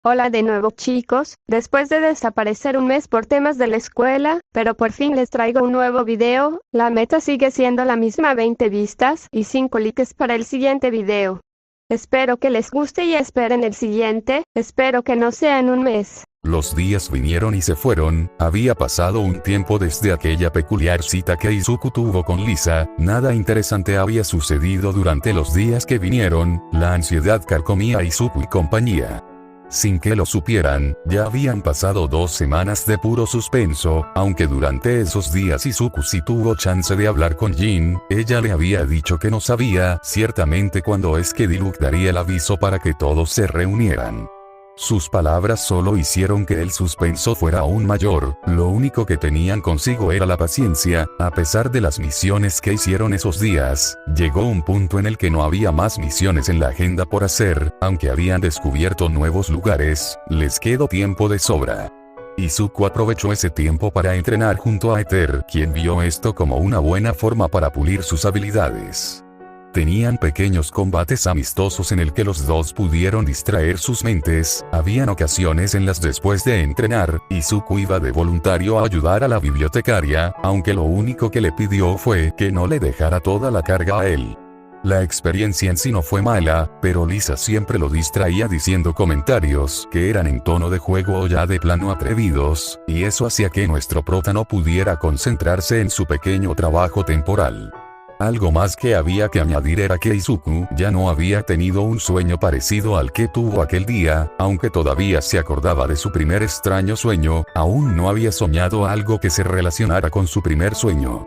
Hola de nuevo chicos, después de desaparecer un mes por temas de la escuela, pero por fin les traigo un nuevo video. La meta sigue siendo la misma, 20 vistas y 5 likes para el siguiente video. Espero que les guste y esperen el siguiente, espero que no sea en un mes. Los días vinieron y se fueron, había pasado un tiempo desde aquella peculiar cita que Izuku tuvo con Lisa, nada interesante había sucedido durante los días que vinieron, la ansiedad carcomía a Izuku y compañía. Sin que lo supieran, ya habían pasado 2 semanas de puro suspenso, aunque durante esos días Izuku sí tuvo chance de hablar con Jin, ella le había dicho que no sabía ciertamente cuándo es que Diluc daría el aviso para que todos se reunieran. Sus palabras solo hicieron que el suspenso fuera aún mayor, lo único que tenían consigo era la paciencia, a pesar de las misiones que hicieron esos días, llegó un punto en el que no había más misiones en la agenda por hacer, aunque habían descubierto nuevos lugares, les quedó tiempo de sobra. Izuku aprovechó ese tiempo para entrenar junto a Ether, quien vio esto como una buena forma para pulir sus habilidades. Tenían pequeños combates amistosos en el que los dos pudieron distraer sus mentes, habían ocasiones en las después de entrenar, Izuku iba de voluntario a ayudar a la bibliotecaria, aunque lo único que le pidió fue que no le dejara toda la carga a él. La experiencia en sí no fue mala, pero Lisa siempre lo distraía diciendo comentarios que eran en tono de juego o ya de plano atrevidos, y eso hacía que nuestro prota no pudiera concentrarse en su pequeño trabajo temporal. Algo más que había que añadir era que Izuku ya no había tenido un sueño parecido al que tuvo aquel día, aunque todavía se acordaba de su primer extraño sueño, aún no había soñado algo que se relacionara con su primer sueño.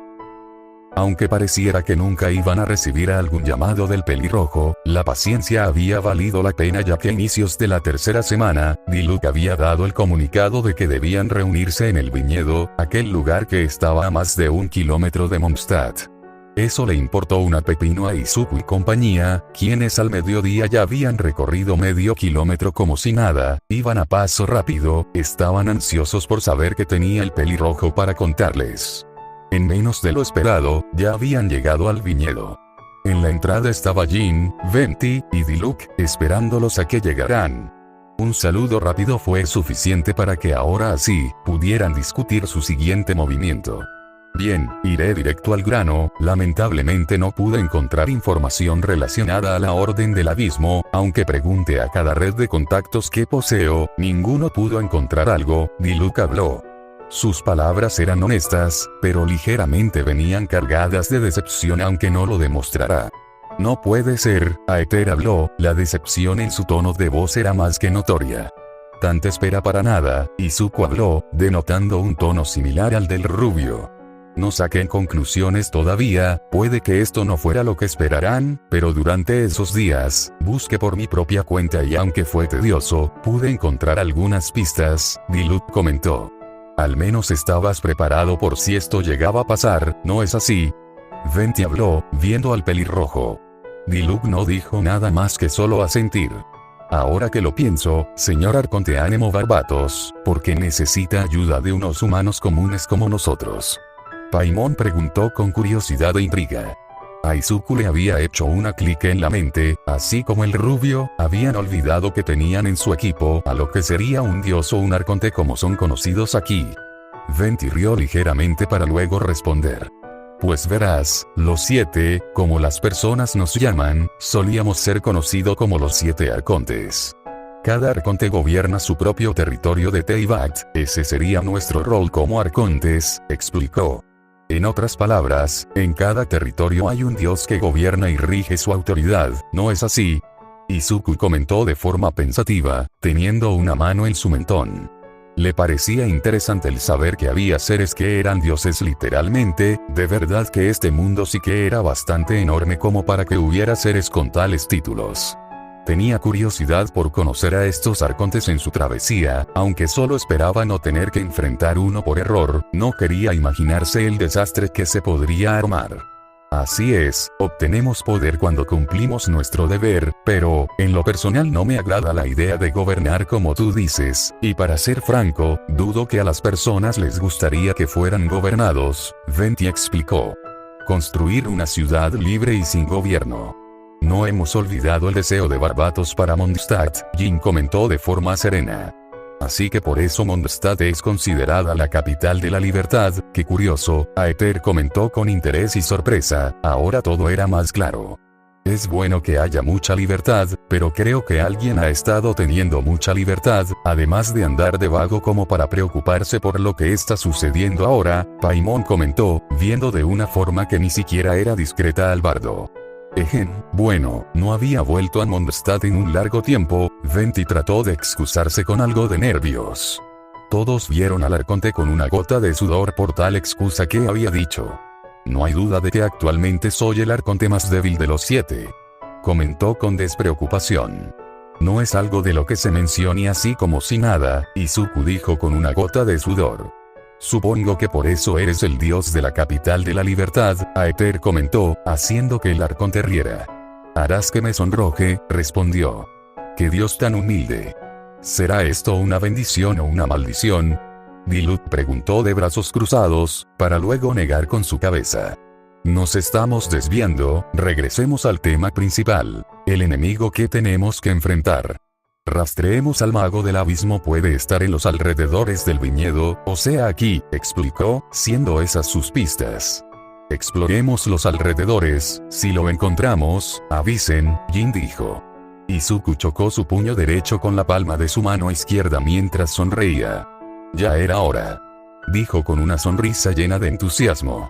Aunque pareciera que nunca iban a recibir algún llamado del pelirrojo, la paciencia había valido la pena ya que a inicios de la tercera semana, Diluc había dado el comunicado de que debían reunirse en el viñedo, aquel lugar que estaba a más de 1 kilómetro de Mondstadt. Eso le importó una pepino a Izuku y compañía, quienes al mediodía ya habían recorrido medio kilómetro como si nada, iban a paso rápido, estaban ansiosos por saber qué tenía el pelirrojo para contarles. En menos de lo esperado, ya habían llegado al viñedo. En la entrada estaba Jin, Venti y Diluc, esperándolos a que llegaran. Un saludo rápido fue suficiente para que ahora así, pudieran discutir su siguiente movimiento. Bien, iré directo al grano, lamentablemente no pude encontrar información relacionada a la Orden del Abismo, aunque pregunté a cada red de contactos que poseo, ninguno pudo encontrar algo, Diluc habló. Sus palabras eran honestas, pero ligeramente venían cargadas de decepción aunque no lo demostrará. No puede ser, Aether habló, la decepción en su tono de voz era más que notoria. Tanta espera para nada, Izuku habló, denotando un tono similar al del rubio. No saquen conclusiones todavía, puede que esto no fuera lo que esperaran, pero durante esos días, busqué por mi propia cuenta y aunque fue tedioso, pude encontrar algunas pistas, Diluc comentó. Al menos estabas preparado por si esto llegaba a pasar, ¿no es así? Venti habló, viendo al pelirrojo. Diluc no dijo nada más que solo asentir. Ahora que lo pienso, señor Arconte Ánimo Barbatos, ¿por qué necesita ayuda de unos humanos comunes como nosotros? Paimon preguntó con curiosidad e intriga. A Izuku le había hecho una clic en la mente, así como el rubio, habían olvidado que tenían en su equipo a lo que sería un dios o un arconte como son conocidos aquí. Venti rió ligeramente para luego responder. Pues verás, los 7, como las personas nos llaman, solíamos ser conocidos como los 7 arcontes. Cada arconte gobierna su propio territorio de Teyvat, ese sería nuestro rol como arcontes, explicó. En otras palabras, en cada territorio hay un dios que gobierna y rige su autoridad, ¿no es así? Izuku comentó de forma pensativa, teniendo una mano en su mentón. Le parecía interesante el saber que había seres que eran dioses literalmente, de verdad que este mundo sí que era bastante enorme como para que hubiera seres con tales títulos. Tenía curiosidad por conocer a estos arcontes en su travesía, aunque solo esperaba no tener que enfrentar uno por error, no quería imaginarse el desastre que se podría armar. Así es, obtenemos poder cuando cumplimos nuestro deber, pero, en lo personal no me agrada la idea de gobernar como tú dices, y para ser franco, dudo que a las personas les gustaría que fueran gobernados, Venti explicó. Construir una ciudad libre y sin gobierno. No hemos olvidado el deseo de Barbatos para Mondstadt, Jin comentó de forma serena. Así que por eso Mondstadt es considerada la capital de la libertad. Qué curioso, Aether comentó con interés y sorpresa, ahora todo era más claro. Es bueno que haya mucha libertad, pero creo que alguien ha estado teniendo mucha libertad, además de andar de vago como para preocuparse por lo que está sucediendo ahora, Paimon comentó, viendo de una forma que ni siquiera era discreta al bardo. Bueno, no había vuelto a Mondstadt en un largo tiempo. Venti trató de excusarse con algo de nervios. Todos vieron al arconte con una gota de sudor por tal excusa que había dicho. No hay duda de que actualmente soy el arconte más débil de los 7. Comentó con despreocupación. No es algo de lo que se mencione así como si nada, Izuku dijo con una gota de sudor. Supongo que por eso eres el dios de la capital de la libertad, Aether comentó, haciendo que el arconte riera. Harás que me sonroje, respondió. ¡Qué dios tan humilde! ¿Será esto una bendición o una maldición? Diluc preguntó de brazos cruzados, para luego negar con su cabeza. Nos estamos desviando, regresemos al tema principal, el enemigo que tenemos que enfrentar. Rastreemos al mago del abismo, puede estar en los alrededores del viñedo, o sea aquí, explicó, siendo esas sus pistas. Exploremos los alrededores, si lo encontramos, avisen, Jin dijo. Izuku chocó su puño derecho con la palma de su mano izquierda mientras sonreía. Ya era hora. Dijo con una sonrisa llena de entusiasmo.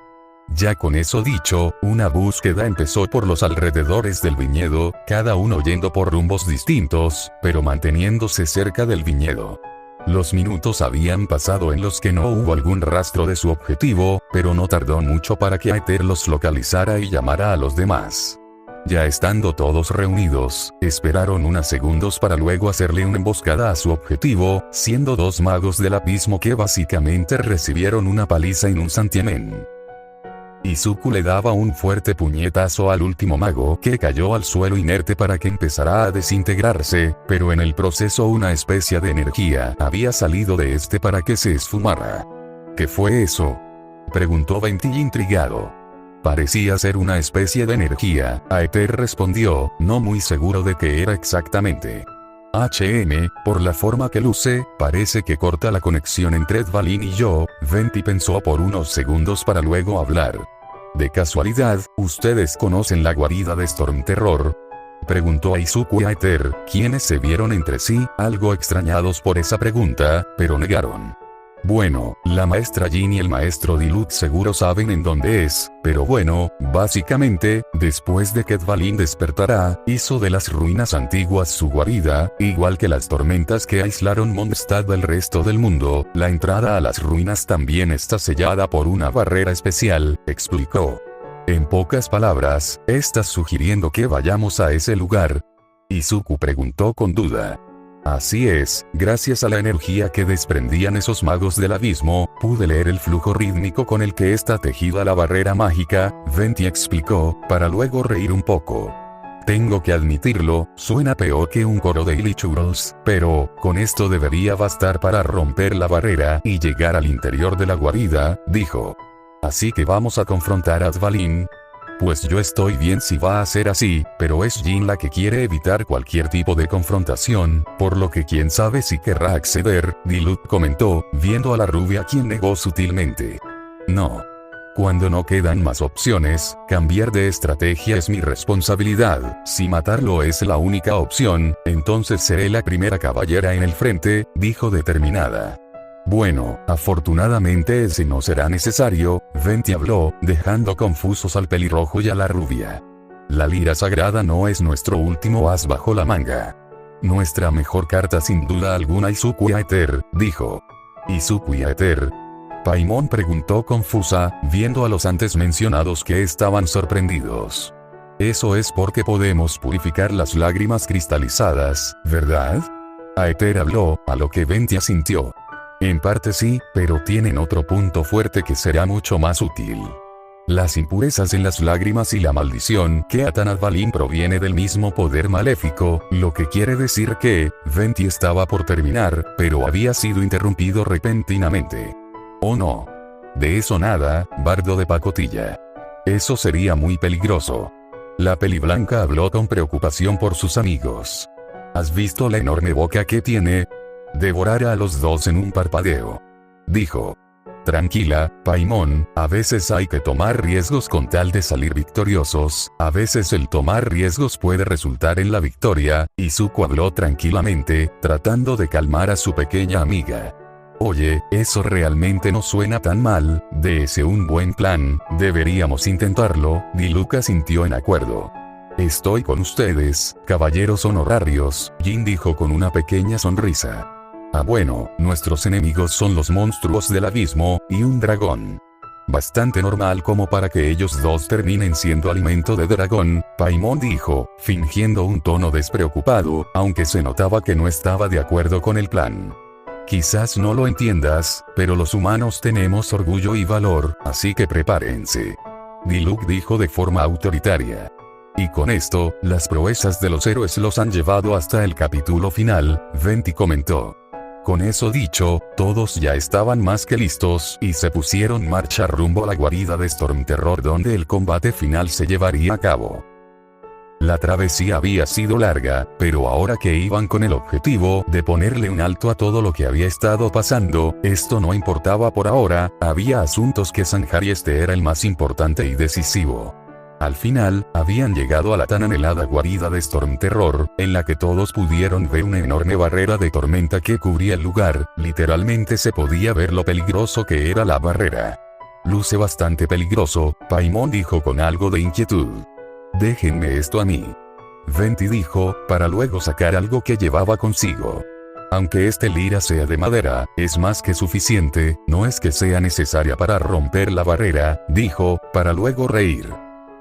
Ya con eso dicho, una búsqueda empezó por los alrededores del viñedo, cada uno yendo por rumbos distintos, pero manteniéndose cerca del viñedo. Los minutos habían pasado en los que no hubo algún rastro de su objetivo, pero no tardó mucho para que Aether los localizara y llamara a los demás. Ya estando todos reunidos, esperaron unos segundos para luego hacerle una emboscada a su objetivo, siendo 2 magos del abismo que básicamente recibieron una paliza en un santiamén. Izuku le daba un fuerte puñetazo al último mago que cayó al suelo inerte para que empezara a desintegrarse, pero en el proceso una especie de energía había salido de este para que se esfumara. ¿Qué fue eso?, preguntó Venti intrigado. Parecía ser una especie de energía, Aether respondió, no muy seguro de qué era exactamente. Por la forma que luce, parece que corta la conexión entre Dvalin y yo. Venti pensó por unos segundos para luego hablar. ¿De casualidad, ustedes conocen la guarida de Storm Terror?, preguntó a Izuku y Aether, quienes se vieron entre sí, algo extrañados por esa pregunta, pero negaron. Bueno, la maestra Jin y el maestro Diluc seguro saben en dónde es, pero bueno, básicamente, después de que Dvalin despertará, hizo de las ruinas antiguas su guarida, igual que las tormentas que aislaron Mondstadt del resto del mundo, la entrada a las ruinas también está sellada por una barrera especial, explicó. En pocas palabras, ¿estás sugiriendo que vayamos a ese lugar?, Izuku preguntó con duda. Así es, gracias a la energía que desprendían esos magos del abismo, pude leer el flujo rítmico con el que está tejida la barrera mágica, Venti explicó, para luego reír un poco. Tengo que admitirlo, suena peor que un coro de Illichurls, pero, con esto debería bastar para romper la barrera y llegar al interior de la guarida, dijo. Así que vamos a confrontar a Dvalin. Pues yo estoy bien si va a ser así, pero es Jin la que quiere evitar cualquier tipo de confrontación, por lo que quién sabe si querrá acceder, Diluc comentó, viendo a la rubia quien negó sutilmente. No. Cuando no quedan más opciones, cambiar de estrategia es mi responsabilidad. Si matarlo es la única opción, entonces seré la primera caballera en el frente, dijo determinada. Bueno, afortunadamente ese no será necesario, Venti habló, dejando confusos al pelirrojo y a la rubia. La lira sagrada no es nuestro último as bajo la manga. Nuestra mejor carta sin duda alguna, Izuku y Aether, dijo. Izuku y Aether. Paimon preguntó confusa, viendo a los antes mencionados que estaban sorprendidos. Eso es porque podemos purificar las lágrimas cristalizadas, ¿verdad? Aether habló, a lo que Venti asintió. En parte sí, pero tienen otro punto fuerte que será mucho más útil. Las impurezas en las lágrimas y la maldición que atan a Dvalin proviene del mismo poder maléfico, lo que quiere decir que, Venti estaba por terminar, pero había sido interrumpido repentinamente. Oh no. De eso nada, bardo de pacotilla. Eso sería muy peligroso. La peliblanca habló con preocupación por sus amigos. ¿Has visto la enorme boca que tiene? Devorará a los dos en un parpadeo. Dijo. Tranquila, Paimon, a veces hay que tomar riesgos con tal de salir victoriosos, a veces el tomar riesgos puede resultar en la victoria, y Zuko habló tranquilamente, tratando de calmar a su pequeña amiga. Oye, eso realmente no suena tan mal, de ese un buen plan, deberíamos intentarlo, Diluc asintió en acuerdo. Estoy con ustedes, caballeros honorarios, Jin dijo con una pequeña sonrisa. Ah bueno, nuestros enemigos son los monstruos del abismo, y un dragón. Bastante normal como para que ellos dos terminen siendo alimento de dragón, Paimon dijo, fingiendo un tono despreocupado, aunque se notaba que no estaba de acuerdo con el plan. Quizás no lo entiendas, pero los humanos tenemos orgullo y valor, así que prepárense. Diluc dijo de forma autoritaria. Y con esto, las proezas de los héroes los han llevado hasta el capítulo final, Venti comentó. Con eso dicho, todos ya estaban más que listos y se pusieron marcha rumbo a la guarida de Stormterror donde el combate final se llevaría a cabo. La travesía había sido larga, pero ahora que iban con el objetivo de ponerle un alto a todo lo que había estado pasando, esto no importaba por ahora, había asuntos que zanjar y este era el más importante y decisivo. Al final, habían llegado a la tan anhelada guarida de Stormterror, en la que todos pudieron ver una enorme barrera de tormenta que cubría el lugar, literalmente se podía ver lo peligroso que era la barrera. Luce bastante peligroso, Paimon dijo con algo de inquietud. Déjenme esto a mí. Venti dijo, para luego sacar algo que llevaba consigo. Aunque este lira sea de madera, es más que suficiente, no es que sea necesaria para romper la barrera, dijo, para luego reír.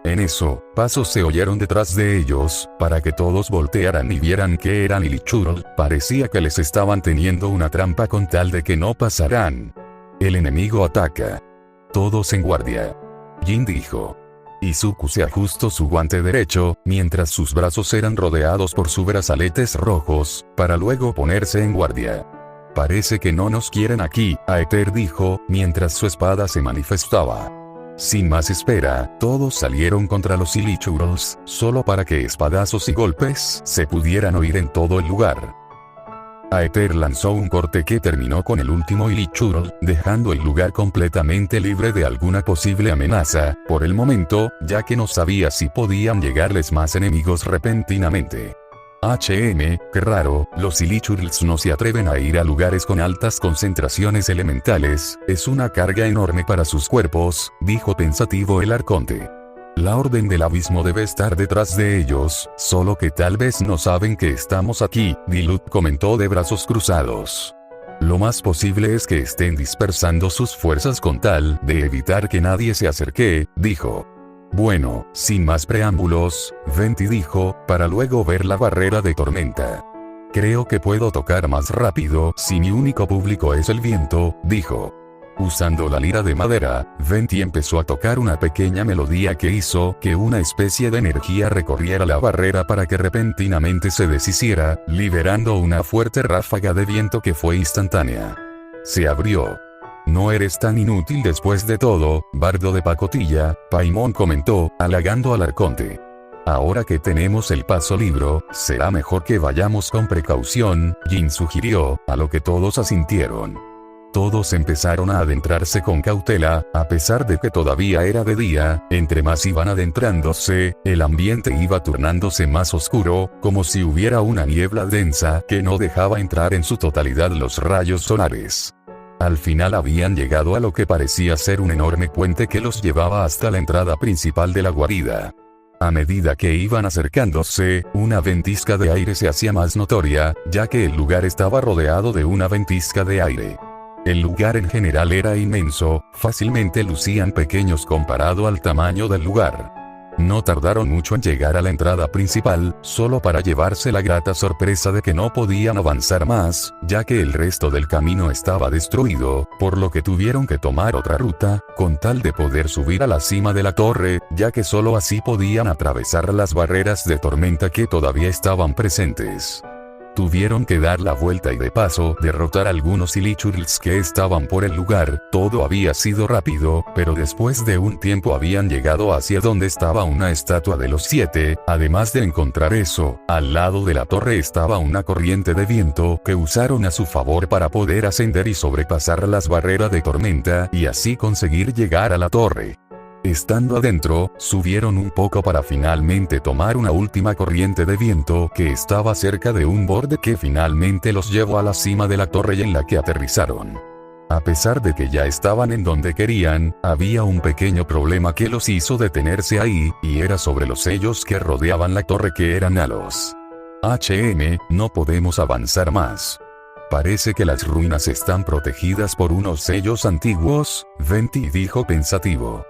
En eso, pasos se oyeron detrás de ellos, para que todos voltearan y vieran que eran Ilichurl, parecía que les estaban teniendo una trampa con tal de que no pasaran. El enemigo ataca. Todos en guardia. Jin dijo. Izuku se ajustó su guante derecho, mientras sus brazos eran rodeados por sus brazaletes rojos, para luego ponerse en guardia. Parece que no nos quieren aquí, Aether dijo, mientras su espada se manifestaba. Sin más espera, todos salieron contra los Ilichurls, solo para que espadazos y golpes se pudieran oír en todo el lugar. Aether lanzó un corte que terminó con el último Ilichurl, dejando el lugar completamente libre de alguna posible amenaza, por el momento, ya que no sabía si podían llegarles más enemigos repentinamente. qué raro, los Ilichurls no se atreven a ir a lugares con altas concentraciones elementales, es una carga enorme para sus cuerpos, dijo pensativo el arconte. La Orden del Abismo debe estar detrás de ellos, solo que tal vez no saben que estamos aquí, Diluc comentó de brazos cruzados. Lo más posible es que estén dispersando sus fuerzas con tal de evitar que nadie se acerque, dijo. Bueno, sin más preámbulos, Venti dijo, para luego ver la barrera de tormenta. Creo que puedo tocar más rápido si mi único público es el viento, dijo. Usando la lira de madera, Venti empezó a tocar una pequeña melodía que hizo que una especie de energía recorriera la barrera para que repentinamente se deshiciera, liberando una fuerte ráfaga de viento que fue instantánea. Se abrió. No eres tan inútil después de todo, bardo de pacotilla, Paimon comentó, halagando al arconte. Ahora que tenemos el paso libre, será mejor que vayamos con precaución, Jin sugirió, a lo que todos asintieron. Todos empezaron a adentrarse con cautela, a pesar de que todavía era de día, entre más iban adentrándose, el ambiente iba tornándose más oscuro, como si hubiera una niebla densa que no dejaba entrar en su totalidad los rayos solares. Al final habían llegado a lo que parecía ser un enorme puente que los llevaba hasta la entrada principal de la guarida. A medida que iban acercándose, una ventisca de aire se hacía más notoria, ya que el lugar estaba rodeado de una ventisca de aire. El lugar en general era inmenso, fácilmente lucían pequeños comparado al tamaño del lugar. No tardaron mucho en llegar a la entrada principal, solo para llevarse la grata sorpresa de que no podían avanzar más, ya que el resto del camino estaba destruido, por lo que tuvieron que tomar otra ruta, con tal de poder subir a la cima de la torre, ya que solo así podían atravesar las barreras de tormenta que todavía estaban presentes. Tuvieron que dar la vuelta y de paso derrotar a algunos Ilichurls que estaban por el lugar. Todo había sido rápido, pero después de un tiempo habían llegado hacia donde estaba una estatua de los 7. Además de encontrar eso, al lado de la torre estaba una corriente de viento que usaron a su favor para poder ascender y sobrepasar las barreras de tormenta y así conseguir llegar a la torre. Estando adentro, subieron un poco para finalmente tomar una última corriente de viento que estaba cerca de un borde que finalmente los llevó a la cima de la torre y en la que aterrizaron. A pesar de que ya estaban en donde querían, había un pequeño problema que los hizo detenerse ahí, y era sobre los sellos que rodeaban la torre que eran halos. No podemos avanzar más. Parece que las ruinas están protegidas por unos sellos antiguos, Venti dijo pensativo.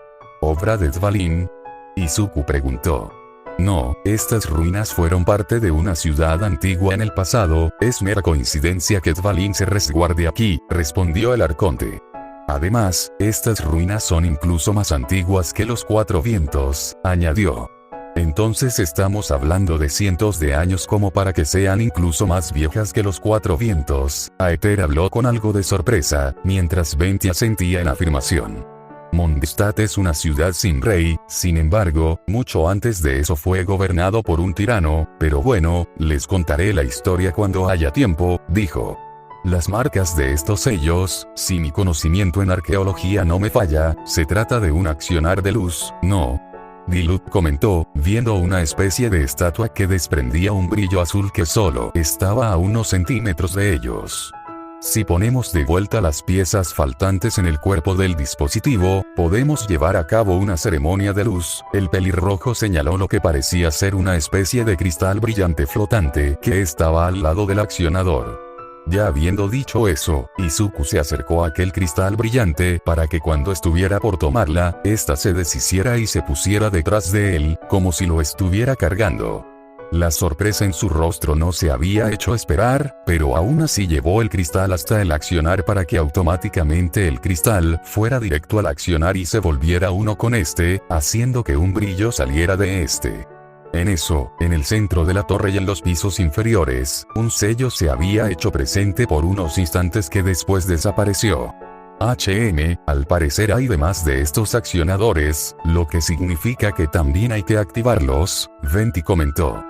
¿Obra de Dvalin? Izuku preguntó. No, estas ruinas fueron parte de una ciudad antigua en el pasado, es mera coincidencia que Dvalin se resguarde aquí, respondió el arconte. Además, estas ruinas son incluso más antiguas que los 4 vientos, añadió. Entonces estamos hablando de cientos de años como para que sean incluso más viejas que los 4 vientos. Aether habló con algo de sorpresa, mientras Venti asentía en afirmación. Mondstadt es una ciudad sin rey, sin embargo, mucho antes de eso fue gobernado por un tirano, pero bueno, les contaré la historia cuando haya tiempo, dijo. Las marcas de estos sellos, si mi conocimiento en arqueología no me falla, se trata de un accionar de luz, ¿no? Diluc comentó, viendo una especie de estatua que desprendía un brillo azul que solo estaba a unos centímetros de ellos. Si ponemos de vuelta las piezas faltantes en el cuerpo del dispositivo, podemos llevar a cabo una ceremonia de luz. El pelirrojo señaló lo que parecía ser una especie de cristal brillante flotante que estaba al lado del accionador. Ya habiendo dicho eso, Izuku se acercó a aquel cristal brillante para que cuando estuviera por tomarla, ésta se deshiciera y se pusiera detrás de él, como si lo estuviera cargando. La sorpresa en su rostro no se había hecho esperar, pero aún así llevó el cristal hasta el accionar para que automáticamente el cristal fuera directo al accionar y se volviera uno con este, haciendo que un brillo saliera de este. En eso, en el centro de la torre y en los pisos inferiores, un sello se había hecho presente por unos instantes que después desapareció. Al parecer hay demás de estos accionadores, lo que significa que también hay que activarlos, Venti comentó.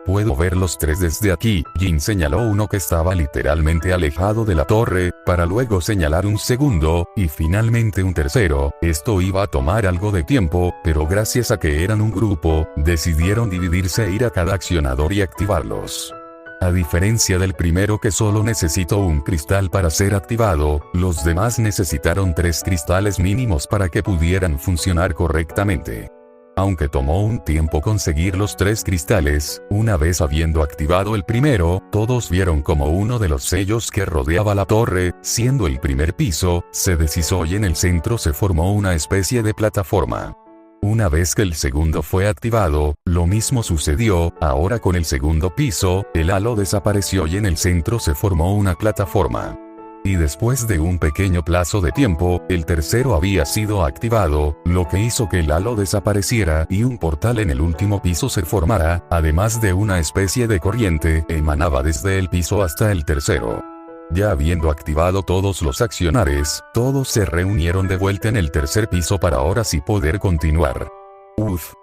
Puedo ver los 3 desde aquí. Jin señaló uno que estaba literalmente alejado de la torre, para luego señalar un segundo, y finalmente un tercero. Esto iba a tomar algo de tiempo, pero gracias a que eran un grupo, decidieron dividirse e ir a cada accionador y activarlos. A diferencia del primero que solo necesitó un cristal para ser activado, los demás necesitaron 3 cristales mínimos para que pudieran funcionar correctamente. Aunque tomó un tiempo conseguir los 3 cristales, una vez habiendo activado el primero, todos vieron como uno de los sellos que rodeaba la torre, siendo el primer piso, se deshizo y en el centro se formó una especie de plataforma. Una vez que el segundo fue activado, lo mismo sucedió, ahora con el segundo piso, el halo desapareció y en el centro se formó una plataforma. Y después de un pequeño plazo de tiempo, el tercero había sido activado, lo que hizo que el halo desapareciera y un portal en el último piso se formara, además de una especie de corriente emanaba desde el piso hasta el tercero. Ya habiendo activado todos los accionares, todos se reunieron de vuelta en el tercer piso para ahora sí poder continuar.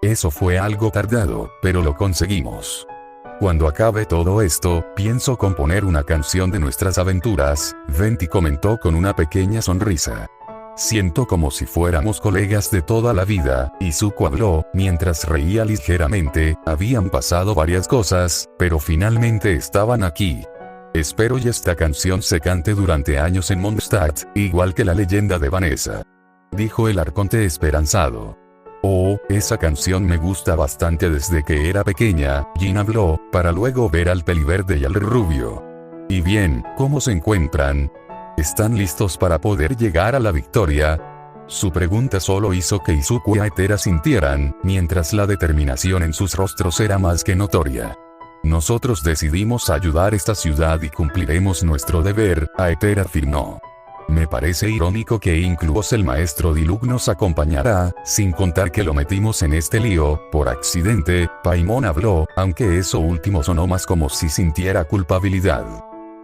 Eso fue algo tardado, pero lo conseguimos. Cuando acabe todo esto, pienso componer una canción de nuestras aventuras, Venti comentó con una pequeña sonrisa. Siento como si fuéramos colegas de toda la vida, Izuku habló, mientras reía ligeramente, habían pasado varias cosas, pero finalmente estaban aquí. Espero y esta canción se cante durante años en Mondstadt, igual que la leyenda de Vanessa. Dijo el arconte esperanzado. Oh, esa canción me gusta bastante desde que era pequeña, Jin habló, para luego ver al peliverde y al rubio. Y bien, ¿cómo se encuentran? ¿Están listos para poder llegar a la victoria? Su pregunta solo hizo que Izuku y Aether sintieran, mientras la determinación en sus rostros era más que notoria. Nosotros decidimos ayudar a esta ciudad y cumpliremos nuestro deber, Aether afirmó. Me parece irónico que incluso el maestro Diluc nos acompañará, sin contar que lo metimos en este lío, por accidente, Paimon habló, aunque eso último sonó más como si sintiera culpabilidad.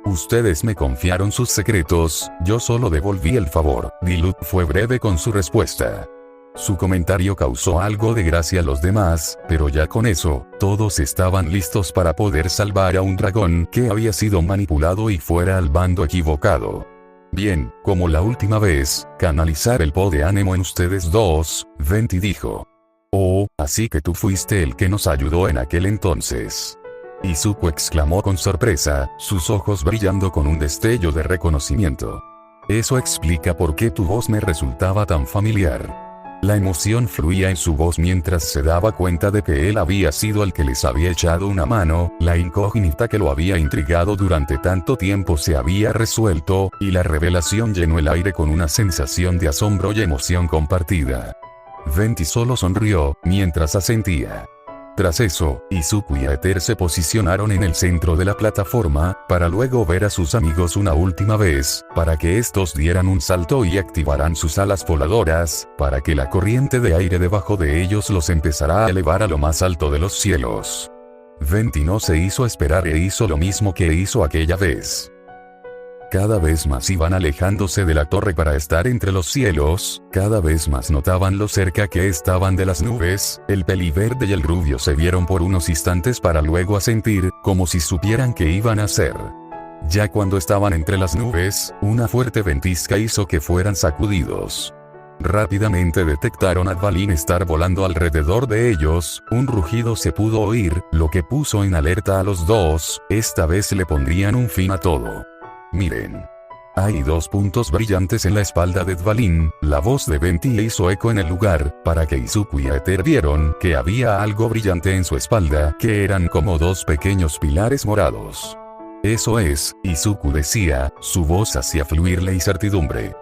Ustedes me confiaron sus secretos, yo solo devolví el favor. Diluc fue breve con su respuesta. Su comentario causó algo de gracia a los demás, pero ya con eso, todos estaban listos para poder salvar a un dragón que había sido manipulado y fuera al bando equivocado. Bien, como la última vez, canalizar el po de ánimo en ustedes dos, Venti dijo. Oh, así que tú fuiste el que nos ayudó en aquel entonces. Izuku exclamó con sorpresa, sus ojos brillando con un destello de reconocimiento. Eso explica por qué tu voz me resultaba tan familiar. La emoción fluía en su voz mientras se daba cuenta de que él había sido el que les había echado una mano, la incógnita que lo había intrigado durante tanto tiempo se había resuelto, y la revelación llenó el aire con una sensación de asombro y emoción compartida. Venti solo sonrió, mientras asentía. Tras eso, Izuku y Aether se posicionaron en el centro de la plataforma, para luego ver a sus amigos una última vez, para que estos dieran un salto y activaran sus alas voladoras, para que la corriente de aire debajo de ellos los empezara a elevar a lo más alto de los cielos. Venti no se hizo esperar e hizo lo mismo que hizo aquella vez. Cada vez más iban alejándose de la torre para estar entre los cielos, cada vez más notaban lo cerca que estaban de las nubes, el peliverde y el rubio se vieron por unos instantes para luego asentir, como si supieran qué iban a hacer. Ya cuando estaban entre las nubes, una fuerte ventisca hizo que fueran sacudidos. Rápidamente detectaron a Dvalin estar volando alrededor de ellos, un rugido se pudo oír, lo que puso en alerta a los dos, esta vez le pondrían un fin a todo. Miren. Hay dos puntos brillantes en la espalda de Dvalin, la voz de Venti hizo eco en el lugar, para que Izuku y Aether vieron que había algo brillante en su espalda, que eran como dos pequeños pilares morados. Eso es, Izuku decía, su voz hacía fluir la incertidumbre.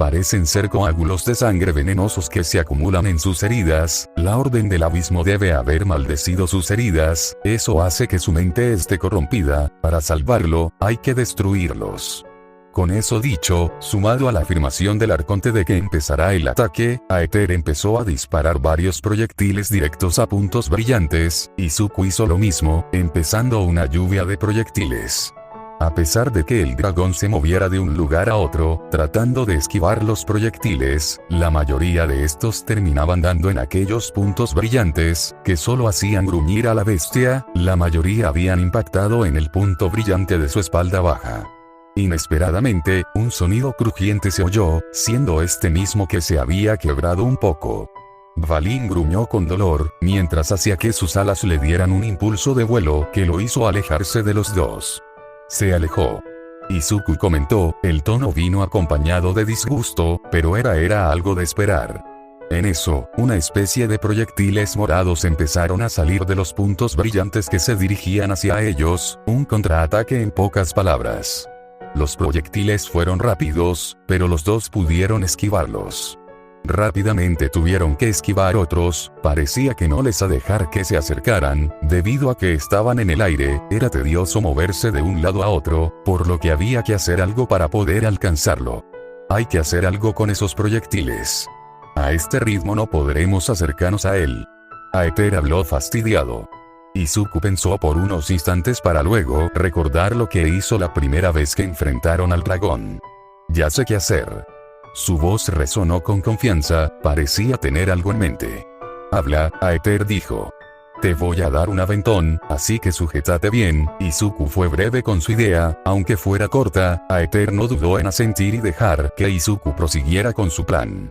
Parecen ser coágulos de sangre venenosos que se acumulan en sus heridas, la orden del abismo debe haber maldecido sus heridas, eso hace que su mente esté corrompida, para salvarlo, hay que destruirlos. Con eso dicho, sumado a la afirmación del arconte de que empezará el ataque, Aether empezó a disparar varios proyectiles directos a puntos brillantes, y Izuku hizo lo mismo, empezando una lluvia de proyectiles. A pesar de que el dragón se moviera de un lugar a otro, tratando de esquivar los proyectiles, la mayoría de estos terminaban dando en aquellos puntos brillantes, que solo hacían gruñir a la bestia, la mayoría habían impactado en el punto brillante de su espalda baja. Inesperadamente, un sonido crujiente se oyó, siendo este mismo que se había quebrado un poco. Dvalin gruñó con dolor, mientras hacía que sus alas le dieran un impulso de vuelo que lo hizo alejarse de los dos. Se alejó. Izuku comentó, el tono vino acompañado de disgusto, pero era algo de esperar. En eso, una especie de proyectiles morados empezaron a salir de los puntos brillantes que se dirigían hacia ellos, un contraataque en pocas palabras. Los proyectiles fueron rápidos, pero los dos pudieron esquivarlos. Rápidamente tuvieron que esquivar otros, parecía que no les a dejar que se acercaran, debido a que estaban en el aire, era tedioso moverse de un lado a otro, por lo que había que hacer algo para poder alcanzarlo. Hay que hacer algo con esos proyectiles. A este ritmo no podremos acercarnos a él. Aether habló fastidiado. Izuku pensó por unos instantes para luego recordar lo que hizo la primera vez que enfrentaron al dragón. Ya sé qué hacer. Su voz resonó con confianza, parecía tener algo en mente. Habla, Aether dijo. Te voy a dar un aventón, así que sujétate bien. Izuku fue breve con su idea, aunque fuera corta, Aether no dudó en asentir y dejar que Izuku prosiguiera con su plan.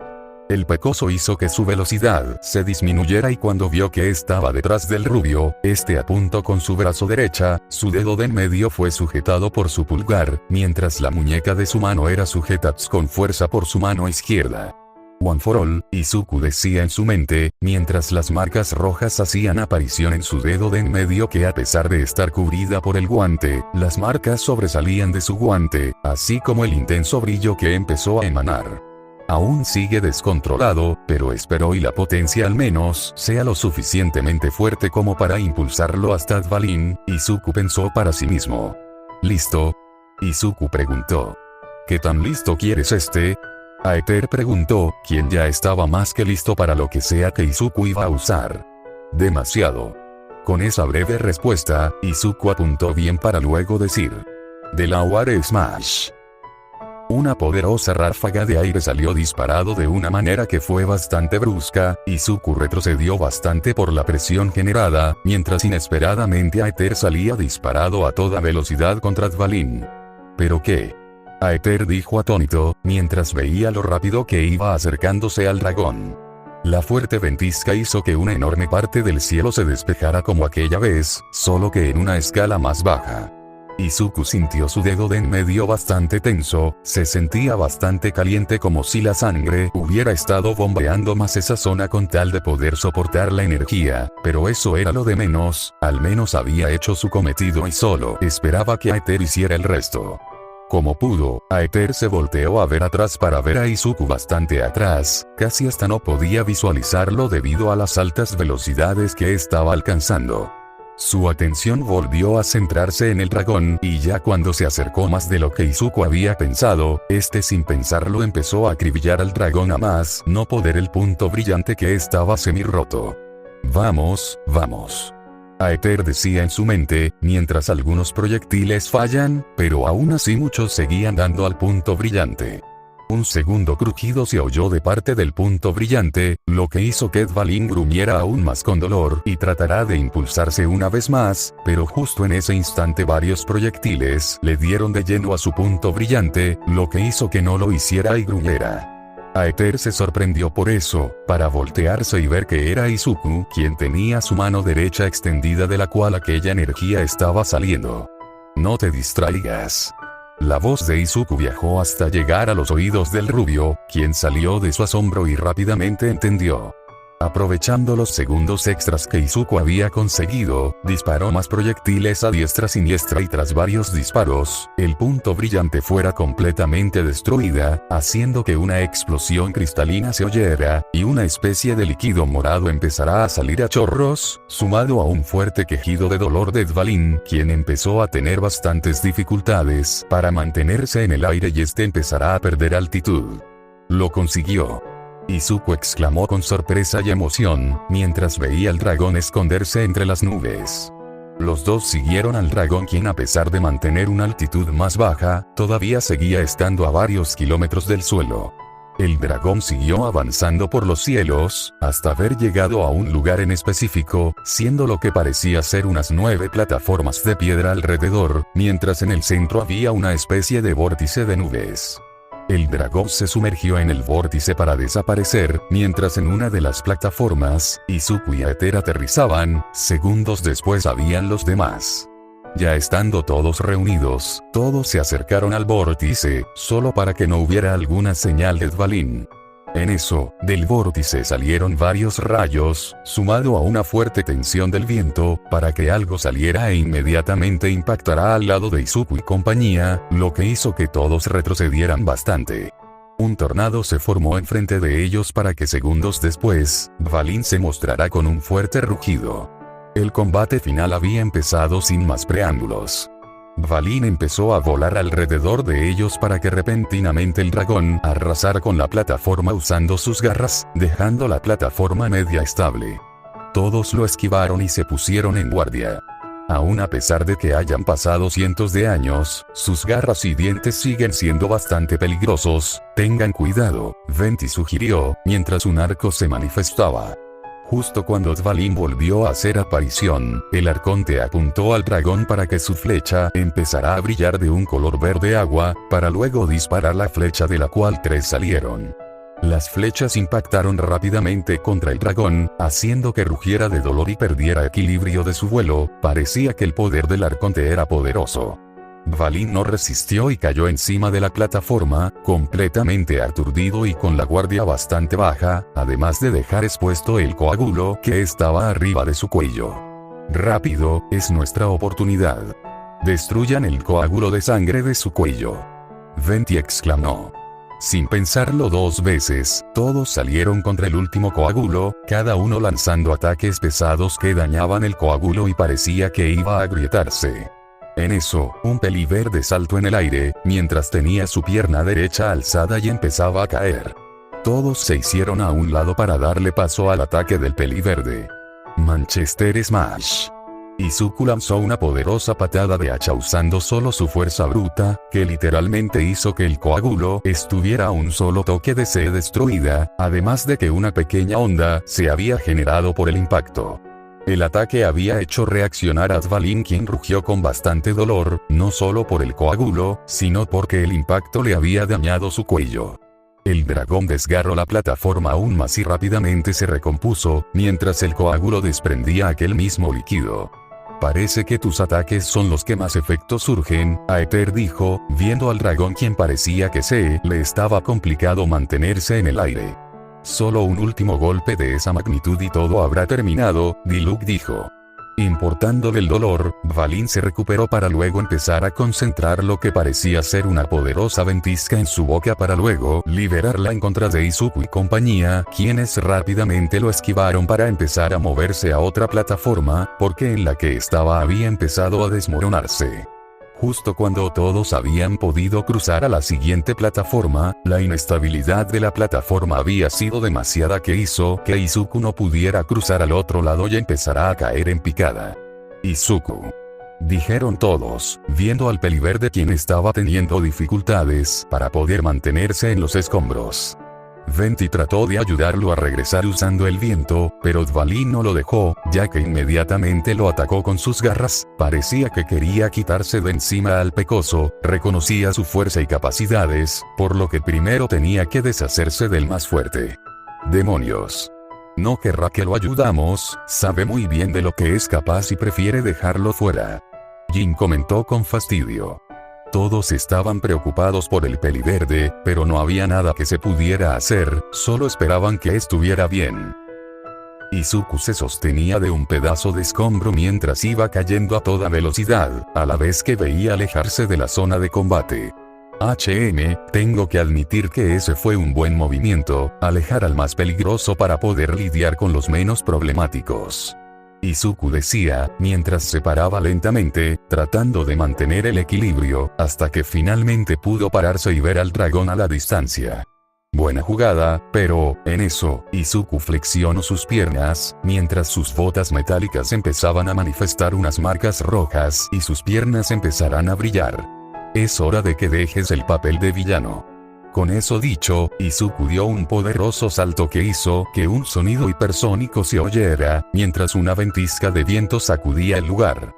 El pecoso hizo que su velocidad se disminuyera y cuando vio que estaba detrás del rubio, este apuntó con su brazo derecha, su dedo de en medio fue sujetado por su pulgar, mientras la muñeca de su mano era sujetada con fuerza por su mano izquierda. One for all, Izuku decía en su mente, mientras las marcas rojas hacían aparición en su dedo de en medio que a pesar de estar cubrida por el guante, las marcas sobresalían de su guante, así como el intenso brillo que empezó a emanar. Aún sigue descontrolado, pero espero y la potencia al menos sea lo suficientemente fuerte como para impulsarlo hasta Dvalin, Izuku pensó para sí mismo. ¿Listo? Izuku preguntó. ¿Qué tan listo quieres este? Aether preguntó, quien ya estaba más que listo para lo que sea que Izuku iba a usar. Demasiado. Con esa breve respuesta, Izuku apuntó bien para luego decir: Delaware Smash. Una poderosa ráfaga de aire salió disparado de una manera que fue bastante brusca. Izuku retrocedió bastante por la presión generada, mientras inesperadamente Aether salía disparado a toda velocidad contra Dvalin. ¿Pero qué? Aether dijo atónito, mientras veía lo rápido que iba acercándose al dragón. La fuerte ventisca hizo que una enorme parte del cielo se despejara como aquella vez, solo que en una escala más baja. Izuku sintió su dedo de en medio bastante tenso, se sentía bastante caliente como si la sangre hubiera estado bombeando más esa zona con tal de poder soportar la energía, pero eso era lo de menos, al menos había hecho su cometido y solo esperaba que Aether hiciera el resto. Como pudo, Aether se volteó a ver atrás para ver a Izuku bastante atrás, casi hasta no podía visualizarlo debido a las altas velocidades que estaba alcanzando. Su atención volvió a centrarse en el dragón, y ya cuando se acercó más de lo que Izuku había pensado, este sin pensarlo empezó a acribillar al dragón a más no poder el punto brillante que estaba semi-roto. Vamos, vamos. Aether decía en su mente, mientras algunos proyectiles fallan, pero aún así muchos seguían dando al punto brillante. Un segundo crujido se oyó de parte del punto brillante, lo que hizo que Dvalin gruñera aún más con dolor y tratará de impulsarse una vez más, pero justo en ese instante varios proyectiles le dieron de lleno a su punto brillante, lo que hizo que no lo hiciera y gruñera. Aether se sorprendió por eso, para voltearse y ver que era Izuku quien tenía su mano derecha extendida de la cual aquella energía estaba saliendo. No te distraigas. La voz de Izuku viajó hasta llegar a los oídos del rubio, quien salió de su asombro y rápidamente entendió. Aprovechando los segundos extras que Izuku había conseguido, disparó más proyectiles a diestra y siniestra y tras varios disparos, el punto brillante fuera completamente destruida, haciendo que una explosión cristalina se oyera, y una especie de líquido morado empezará a salir a chorros, sumado a un fuerte quejido de dolor de Dvalin, quien empezó a tener bastantes dificultades para mantenerse en el aire y este empezará a perder altitud. Lo consiguió. Izuku exclamó con sorpresa y emoción, mientras veía al dragón esconderse entre las nubes. Los dos siguieron al dragón quien a pesar de mantener una altitud más baja, todavía seguía estando a varios kilómetros del suelo. El dragón siguió avanzando por los cielos, hasta haber llegado a un lugar en específico, siendo lo que parecía ser unas 9 plataformas de piedra alrededor, mientras en el centro había una especie de vórtice de nubes. El dragón se sumergió en el vórtice para desaparecer, mientras en una de las plataformas, Izuku y Aether aterrizaban, segundos después habían los demás. Ya estando todos reunidos, todos se acercaron al vórtice, solo para que no hubiera alguna señal de Dvalin. En eso, del vórtice salieron varios rayos, sumado a una fuerte tensión del viento, para que algo saliera e inmediatamente impactará al lado de Izuku y compañía, lo que hizo que todos retrocedieran bastante. Un tornado se formó enfrente de ellos para que segundos después, Dvalin se mostrará con un fuerte rugido. El combate final había empezado sin más preámbulos. Dvalin empezó a volar alrededor de ellos para que repentinamente el dragón arrasara con la plataforma usando sus garras, dejando la plataforma media estable. Todos lo esquivaron y se pusieron en guardia. Aún a pesar de que hayan pasado cientos de años, sus garras y dientes siguen siendo bastante peligrosos, tengan cuidado, Venti sugirió, mientras un arco se manifestaba. Justo cuando Dvalin volvió a hacer aparición, el arconte apuntó al dragón para que su flecha empezara a brillar de un color verde agua, para luego disparar la flecha de la cual 3 salieron. Las flechas impactaron rápidamente contra el dragón, haciendo que rugiera de dolor y perdiera equilibrio de su vuelo. Parecía que el poder del arconte era poderoso. Dvalin no resistió y cayó encima de la plataforma, completamente aturdido y con la guardia bastante baja, además de dejar expuesto el coágulo que estaba arriba de su cuello. Rápido, es nuestra oportunidad. Destruyan el coágulo de sangre de su cuello. Venti exclamó. Sin pensarlo 2 veces, todos salieron contra el último coágulo, cada uno lanzando ataques pesados que dañaban el coágulo y parecía que iba a agrietarse. En eso, un peliverde saltó en el aire, mientras tenía su pierna derecha alzada y empezaba a caer. Todos se hicieron a un lado para darle paso al ataque del peliverde. Manchester Smash. Izuku lanzó una poderosa patada de hacha usando solo su fuerza bruta, que literalmente hizo que el coágulo estuviera a un solo toque de ser destruida, además de que una pequeña onda se había generado por el impacto. El ataque había hecho reaccionar a Dvalin, quien rugió con bastante dolor, no solo por el coágulo, sino porque el impacto le había dañado su cuello. El dragón desgarró la plataforma aún más y rápidamente se recompuso, mientras el coágulo desprendía aquel mismo líquido. Parece que tus ataques son los que más efecto surgen, Aether dijo, viendo al dragón, quien parecía que le estaba complicado mantenerse en el aire. Solo un último golpe de esa magnitud y todo habrá terminado, Diluc dijo. Importándole el dolor, Dvalin se recuperó para luego empezar a concentrar lo que parecía ser una poderosa ventisca en su boca para luego liberarla en contra de Izuku y compañía, quienes rápidamente lo esquivaron para empezar a moverse a otra plataforma, porque en la que estaba había empezado a desmoronarse. Justo cuando todos habían podido cruzar a la siguiente plataforma, la inestabilidad de la plataforma había sido demasiada, que hizo que Izuku no pudiera cruzar al otro lado y empezará a caer en picada. Izuku, dijeron todos, viendo al peliverde, quien estaba teniendo dificultades para poder mantenerse en los escombros. Venti trató de ayudarlo a regresar usando el viento, pero Dvalin no lo dejó, ya que inmediatamente lo atacó con sus garras. Parecía que quería quitarse de encima al pecoso, reconocía su fuerza y capacidades, por lo que primero tenía que deshacerse del más fuerte. ¡Demonios! No querrá que lo ayudamos, sabe muy bien de lo que es capaz y prefiere dejarlo fuera. Jin comentó con fastidio. Todos estaban preocupados por el peliverde, pero no había nada que se pudiera hacer, solo esperaban que estuviera bien. Izuku se sostenía de un pedazo de escombro mientras iba cayendo a toda velocidad, a la vez que veía alejarse de la zona de combate. Tengo que admitir que ese fue un buen movimiento, alejar al más peligroso para poder lidiar con los menos problemáticos. Izuku decía, mientras se paraba lentamente, tratando de mantener el equilibrio, hasta que finalmente pudo pararse y ver al dragón a la distancia. Buena jugada, pero, en eso, Izuku flexionó sus piernas, mientras sus botas metálicas empezaban a manifestar unas marcas rojas y sus piernas empezarán a brillar. Es hora de que dejes el papel de villano. Con eso dicho, Izuku dio un poderoso salto que hizo que un sonido hipersónico se oyera, mientras una ventisca de viento sacudía el lugar.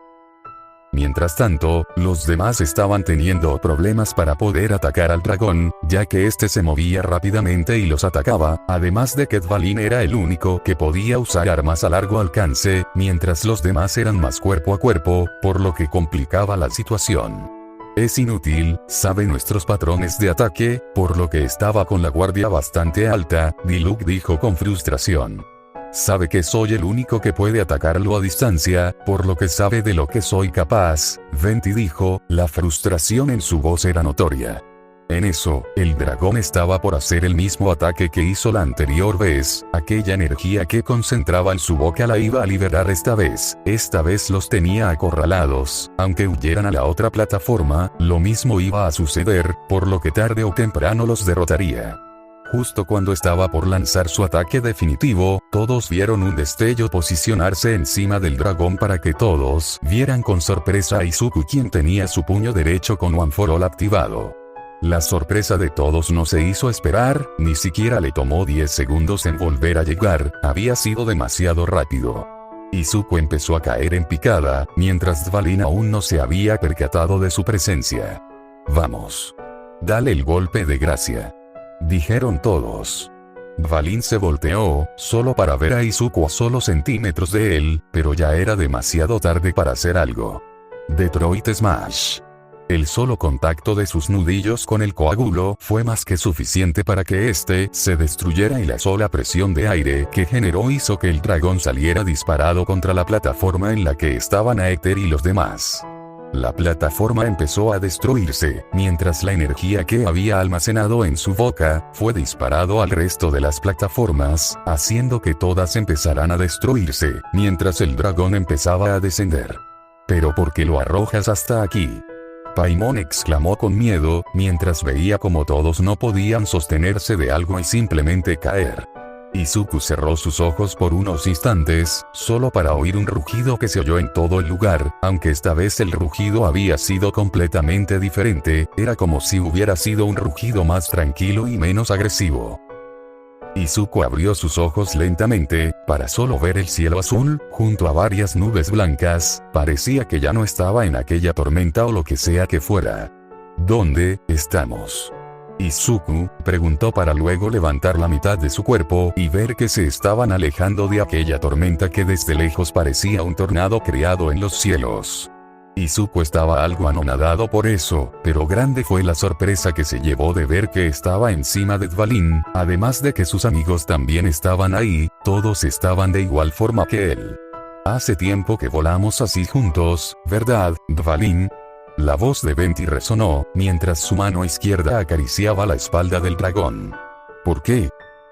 Mientras tanto, los demás estaban teniendo problemas para poder atacar al dragón, ya que este se movía rápidamente y los atacaba, además de que Dvalin era el único que podía usar armas a largo alcance, mientras los demás eran más cuerpo a cuerpo, por lo que complicaba la situación. Es inútil, sabe nuestros patrones de ataque, por lo que estaba con la guardia bastante alta, Diluc dijo con frustración. Sabe que soy el único que puede atacarlo a distancia, por lo que sabe de lo que soy capaz, Venti dijo, la frustración en su voz era notoria. En eso, el dragón estaba por hacer el mismo ataque que hizo la anterior vez, aquella energía que concentraba en su boca la iba a liberar esta vez los tenía acorralados, aunque huyeran a la otra plataforma, lo mismo iba a suceder, por lo que tarde o temprano los derrotaría. Justo cuando estaba por lanzar su ataque definitivo, todos vieron un destello posicionarse encima del dragón para que todos vieran con sorpresa a Izuku, quien tenía su puño derecho con One for All activado. La sorpresa de todos no se hizo esperar, ni siquiera le tomó 10 segundos en volver a llegar, había sido demasiado rápido. Izuku empezó a caer en picada, mientras Dvalin aún no se había percatado de su presencia. Vamos. Dale el golpe de gracia. Dijeron todos. Dvalin se volteó, solo para ver a Izuku a solo centímetros de él, pero ya era demasiado tarde para hacer algo. Detroit Smash. El solo contacto de sus nudillos con el coágulo fue más que suficiente para que éste se destruyera, y la sola presión de aire que generó hizo que el dragón saliera disparado contra la plataforma en la que estaban Aether y los demás. La plataforma empezó a destruirse, mientras la energía que había almacenado en su boca fue disparado al resto de las plataformas, haciendo que todas empezaran a destruirse, mientras el dragón empezaba a descender. ¿Pero por qué lo arrojas hasta aquí? Paimon exclamó con miedo, mientras veía como todos no podían sostenerse de algo y simplemente caer. Izuku cerró sus ojos por unos instantes, solo para oír un rugido que se oyó en todo el lugar, aunque esta vez el rugido había sido completamente diferente, era como si hubiera sido un rugido más tranquilo y menos agresivo. Izuku abrió sus ojos lentamente, para solo ver el cielo azul, junto a varias nubes blancas, parecía que ya no estaba en aquella tormenta o lo que sea que fuera. ¿Dónde estamos? Izuku preguntó para luego levantar la mitad de su cuerpo y ver que se estaban alejando de aquella tormenta que desde lejos parecía un tornado creado en los cielos. Izuku estaba algo anonadado por eso, pero grande fue la sorpresa que se llevó de ver que estaba encima de Dvalin, además de que sus amigos también estaban ahí, todos estaban de igual forma que él. Hace tiempo que volamos así juntos, ¿verdad, Dvalin? La voz de Venti resonó, mientras su mano izquierda acariciaba la espalda del dragón. ¿Por qué?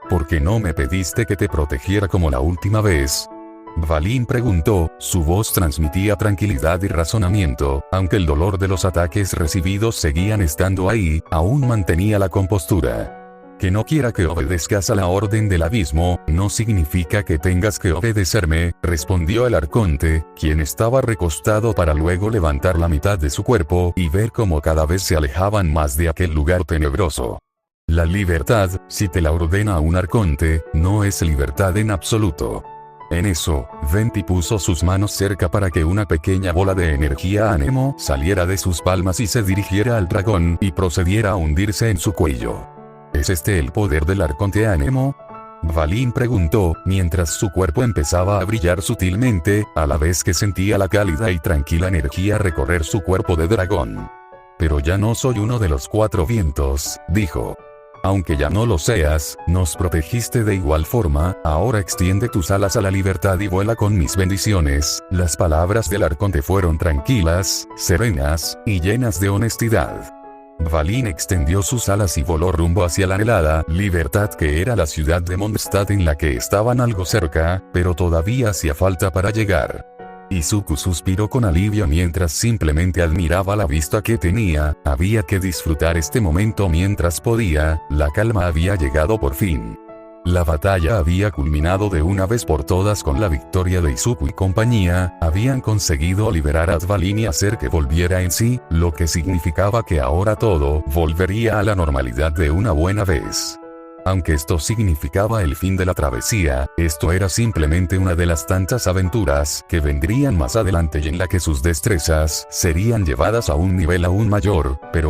¿Por qué no me pediste que te protegiera como la última vez? Dvalin preguntó, su voz transmitía tranquilidad y razonamiento, aunque el dolor de los ataques recibidos seguían estando ahí, aún mantenía la compostura. Que no quiera que obedezcas a la orden del abismo, no significa que tengas que obedecerme, respondió el arconte, quien estaba recostado para luego levantar la mitad de su cuerpo y ver cómo cada vez se alejaban más de aquel lugar tenebroso. La libertad, si te la ordena un arconte, no es libertad en absoluto. En eso, Venti puso sus manos cerca para que una pequeña bola de energía anemo saliera de sus palmas y se dirigiera al dragón y procediera a hundirse en su cuello. ¿Es este el poder del arconte anemo? Dvalin preguntó, mientras su cuerpo empezaba a brillar sutilmente, a la vez que sentía la cálida y tranquila energía recorrer su cuerpo de dragón. Pero ya no soy uno de los 4 vientos, dijo. Aunque ya no lo seas, nos protegiste de igual forma, ahora extiende tus alas a la libertad y vuela con mis bendiciones. Las palabras del arconte fueron tranquilas, serenas, y llenas de honestidad. Dvalin extendió sus alas y voló rumbo hacia la anhelada libertad que era la ciudad de Mondstadt en la que estaban algo cerca, pero todavía hacía falta para llegar. Izuku suspiró con alivio mientras simplemente admiraba la vista que tenía, había que disfrutar este momento mientras podía, la calma había llegado por fin. La batalla había culminado de una vez por todas con la victoria de Izuku y compañía, habían conseguido liberar a Dvalin y hacer que volviera en sí, lo que significaba que ahora todo volvería a la normalidad de una buena vez. Aunque esto significaba el fin de la travesía, esto era simplemente una de las tantas aventuras que vendrían más adelante y en la que sus destrezas serían llevadas a un nivel aún mayor, pero